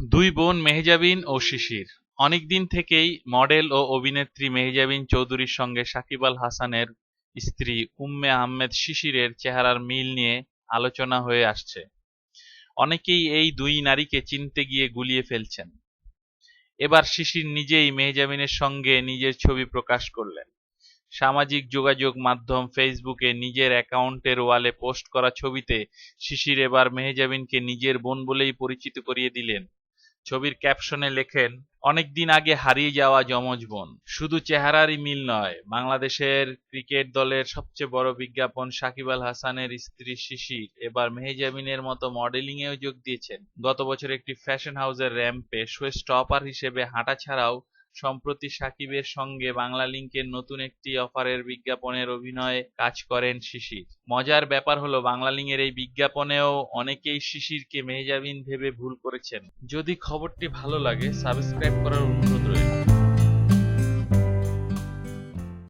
দুই বোন মেহজাবিন ও শিশির। অনেকদিন থেকেই মডেল ও অভিনেত্রী মেহজাবিন চৌধুরীর সঙ্গে সাকিব আল হাসানের স্ত্রী উম্মে আহমেদ শিশিরের চেহারার মিল নিয়ে আলোচনা হয়ে আসছে। অনেকেই এই দুই নারীকে চিনতে গিয়ে গুলিয়ে ফেলছেন। এবার শিশির নিজেই মেহজাবিনের সঙ্গে নিজের ছবি প্রকাশ করলেন। সামাজিক যোগাযোগ মাধ্যম ফেসবুকে নিজের অ্যাকাউন্টের ওয়ালে পোস্ট করা ছবিতে শিশির এবার মেহজাবিনকে নিজের বোন বলেই পরিচিত করিয়ে দিলেন। ছবির ক্যাপশনে লেখেন, অনেকদিন আগে হারিয়ে যাওয়া যমজ বোন। শুধু চেহারারই মিল নয়, বাংলাদেশের ক্রিকেট দলের সবচেয়ে বড় বিজ্ঞাপন সাকিব আল হাসানের স্ত্রী শিশির এবার মেহজাবিনের মতো মডেলিংয়েও যোগ দিয়েছেন। গত বছর একটি ফ্যাশন হাউসের র্যাম্পে শো স্টপার হিসেবে হাঁটা ছাড়াও সম্প্রতি সাকিবের সঙ্গে বাংলালিংকের নতুন একটি অফারের বিজ্ঞাপনের অভিনয়ে কাজ করেন শিশির। মজার ব্যাপার হলো, বাংলালিংকের এই বিজ্ঞাপনেও অনেকেই শিশিরকে মেহজাবিন ভেবে ভুল করেছেন। যদি খবরটি ভালো লাগে সাবস্ক্রাইব করার অনুরোধ রইল।